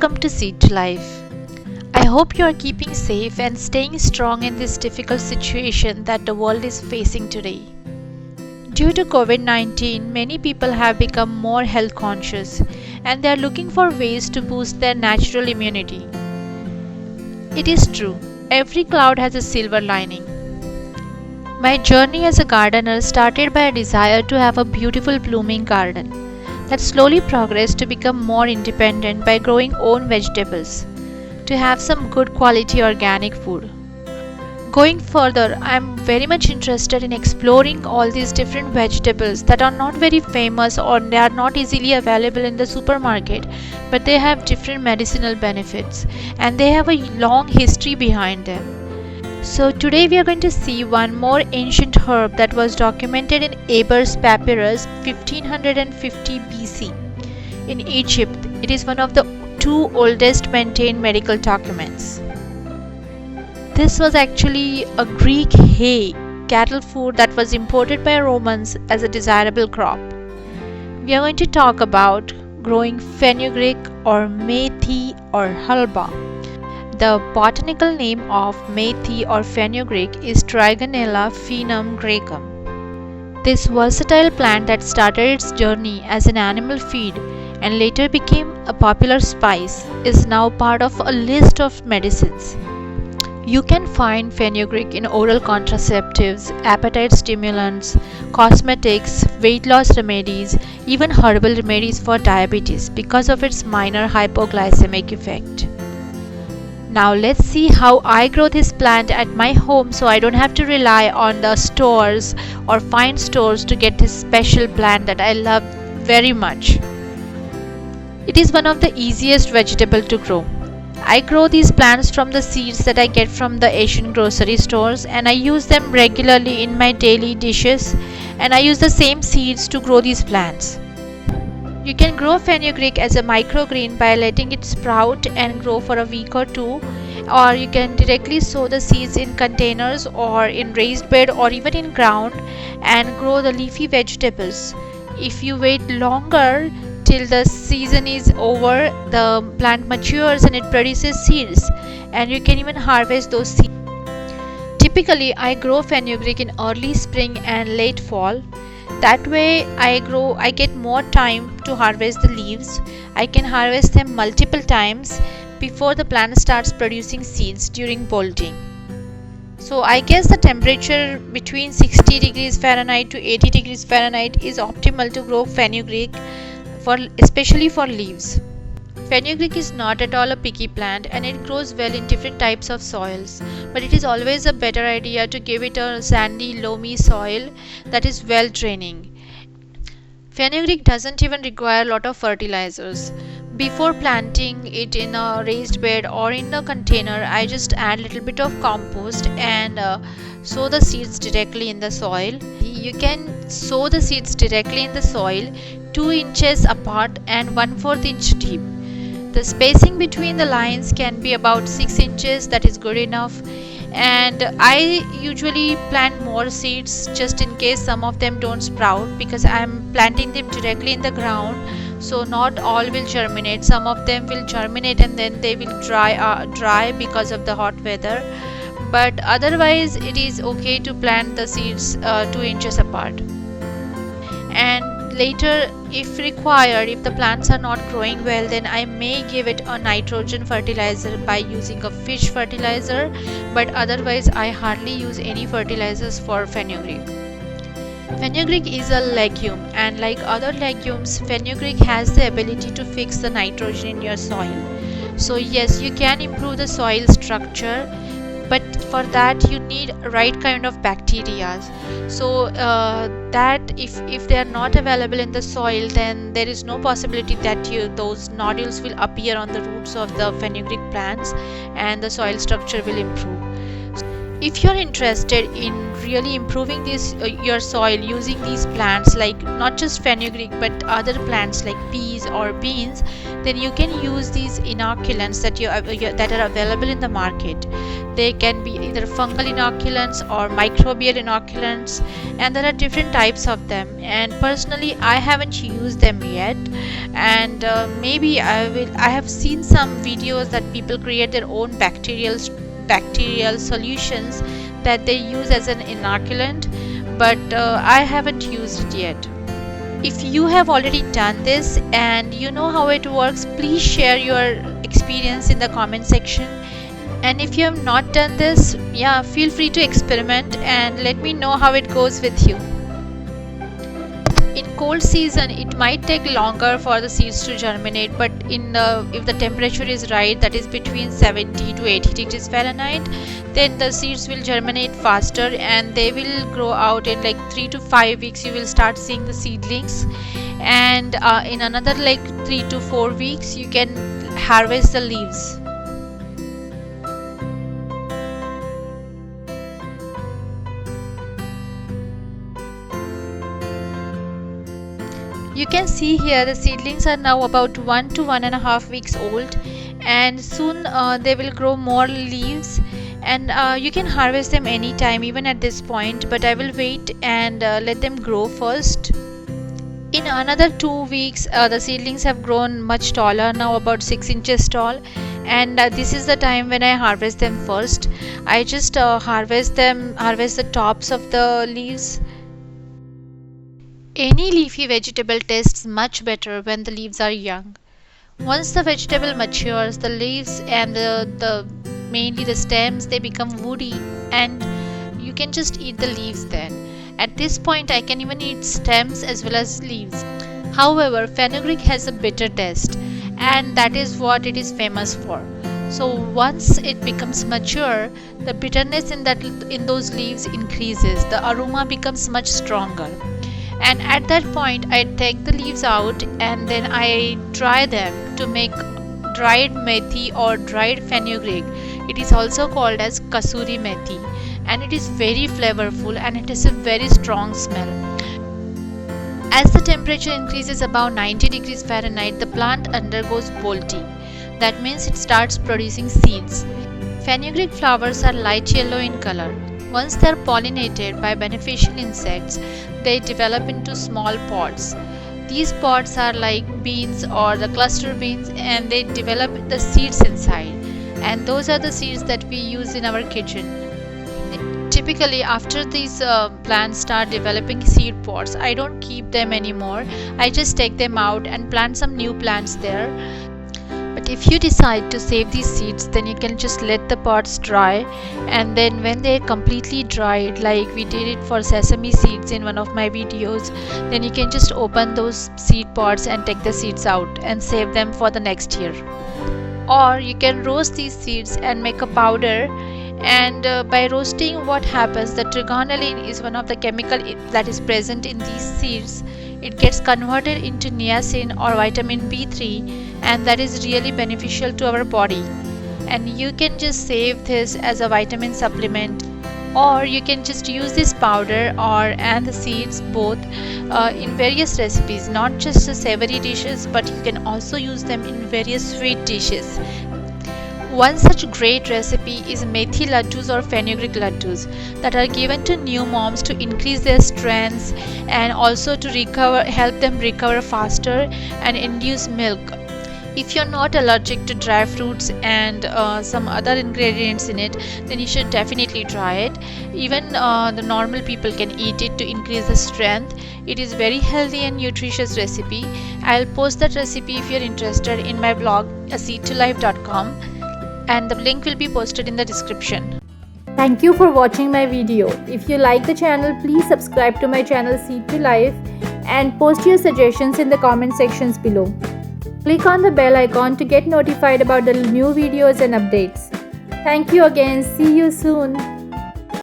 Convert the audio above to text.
welcome to Seed to Life. I hope you are keeping safe and staying strong in this difficult situation that the world is facing today. Due to COVID 19, many people have become more health conscious and they are looking for ways to boost their natural immunity. It is true, every cloud has a silver lining. My journey as a gardener started by a desire to have a beautiful blooming garden that slowly progressed to become more independent by growing own vegetables, to have some good quality organic food. Going further, I am very much interested in exploring all these different vegetables that are not very famous or they are not easily available in the supermarket, but they have different medicinal benefits and they have a long history behind them. So today we are going to see one more ancient herb that was documented in Ebers Papyrus 1550 BC in Egypt. It is one of the two oldest maintained medical documents. This was actually a Greek hay cattle food that was imported by Romans as a desirable crop. We are going to talk about growing fenugreek or methi or halba. The botanical name of methi or fenugreek is Trigonella phenum graecum. This versatile plant that started its journey as an animal feed and later became a popular spice is now part of a list of medicines. You can find fenugreek in oral contraceptives, appetite stimulants, cosmetics, weight loss remedies, even herbal remedies for diabetes because of its minor hypoglycemic effect. Now let's see how I grow this plant at my home so I don't have to rely on the stores or find stores to get this special plant that I love very much. It is one of the easiest vegetable to grow. I grow these plants from the seeds that I get from the Asian grocery stores and I use them regularly in my daily dishes and I use the same seeds to grow these plants. You can grow fenugreek as a microgreen by letting it sprout and grow for a week or two, or you can directly sow the seeds in containers or in raised bed or even in ground and grow the leafy vegetables. If you wait longer till the season is over, the plant matures and it produces seeds and you can even harvest those seeds. Typically, I grow fenugreek in early spring and late fall. That way I get more time to harvest the leaves. I can harvest them multiple times before the plant starts producing seeds during bolting. So I guess the temperature between 60 degrees Fahrenheit to 80 degrees Fahrenheit is optimal to grow fenugreek, especially for leaves. Fenugreek is not at all a picky plant and it grows well in different types of soils, but it is always a better idea to give it a sandy, loamy soil that is well draining. Fenugreek doesn't even require a lot of fertilizers. Before planting it in a raised bed or in a container, I just add a little bit of compost and sow the seeds directly in the soil. You can sow the seeds directly in the soil 2 inches apart and 1/4 inch deep. The spacing between the lines can be about 6 inches, that is good enough. And I usually plant more seeds just in case some of them don't sprout because I am planting them directly in the ground. So not all will germinate. Some of them will germinate and then they will dry because of the hot weather. But otherwise it is okay to plant the seeds 2 inches apart. And later, if required, if the plants are not growing well, then I may give it a nitrogen fertilizer by using a fish fertilizer, but otherwise I hardly use any fertilizers for fenugreek. Fenugreek is a legume and like other legumes, fenugreek has the ability to fix the nitrogen in your soil. So yes, you can improve the soil structure, but for that you need right kind of bacteria. So that if they are not available in the soil, then there is no possibility that those nodules will appear on the roots of the fenugreek plants and the soil structure will improve. If you're interested in really improving your soil using these plants, like not just fenugreek but other plants like peas or beans, then you can use these inoculants that are available in the market. They can be either fungal inoculants or microbial inoculants, and there are different types of them, and personally I haven't used them yet, and maybe I have seen some videos that people create their own bacterial solutions that they use as an inoculant, but I haven't used it yet. If you have already done this and you know how it works, please share your experience in the comment section. And if you have not done this, yeah, feel free to experiment and let me know how it goes with you. In cold season it might take longer for the seeds to germinate, but if the temperature is right, that is between 70 to 80 degrees Fahrenheit, then the seeds will germinate faster and they will grow out in like 3 to 5 weeks. You will start seeing the seedlings, and in another like 3 to 4 weeks you can harvest the leaves. You can see here the seedlings are now about 1 to 1.5 weeks old, and soon they will grow more leaves, and you can harvest them anytime, even at this point, but I will wait and let them grow first. In another 2 weeks the seedlings have grown much taller, now about 6 inches tall, and this is the time when I harvest them first. I just harvest the tops of the leaves. Any leafy vegetable tastes much better when the leaves are young. Once the vegetable matures, the leaves and mainly the stems, they become woody, and you can just eat the leaves then. At this point I can even eat stems as well as leaves. However, fenugreek has a bitter taste, and that is what it is famous for. So once it becomes mature, the bitterness in those leaves increases. The aroma becomes much stronger. And at that point I take the leaves out and then I dry them to make dried methi or dried fenugreek. It is also called as kasuri methi, and it is very flavorful and it has a very strong smell. As the temperature increases above 90 degrees Fahrenheit, the plant undergoes bolting. That means it starts producing seeds. Fenugreek flowers are light yellow in color. Once they are pollinated by beneficial insects, they develop into small pods. These pods are like beans or the cluster beans, and they develop the seeds inside, and those are the seeds that we use in our kitchen. Typically after these plants start developing seed pods, I don't keep them anymore. I just take them out and plant some new plants there. But if you decide to save these seeds, then you can just let the pods dry, and then when they're completely dried, like we did it for sesame seeds in one of my videos, then you can just open those seed pods and take the seeds out and save them for the next year. Or you can roast these seeds and make a powder, and by roasting, what happens, the trigonelline is one of the chemical that is present in these seeds. It gets converted into niacin or vitamin B3, and that is really beneficial to our body. And you can just save this as a vitamin supplement, or you can just use this powder and the seeds both in various recipes, not just the savory dishes, but you can also use them in various sweet dishes. One such great recipe is methi laddus or fenugreek laddus that are given to new moms to increase their strength and also to help them recover faster and induce milk. If you're not allergic to dry fruits and some other ingredients in it, then you should definitely try it. Even the normal people can eat it to increase the strength. It is very healthy and nutritious recipe. I'll post that recipe if you're interested in my blog aseed2life.com, and the link will be posted in the description. Thank you for watching my video. If you like the channel, please subscribe to my channel Seed to Life and post your suggestions in the comment sections below. Click on the bell icon to get notified about the new videos and updates. Thank you again. See you soon.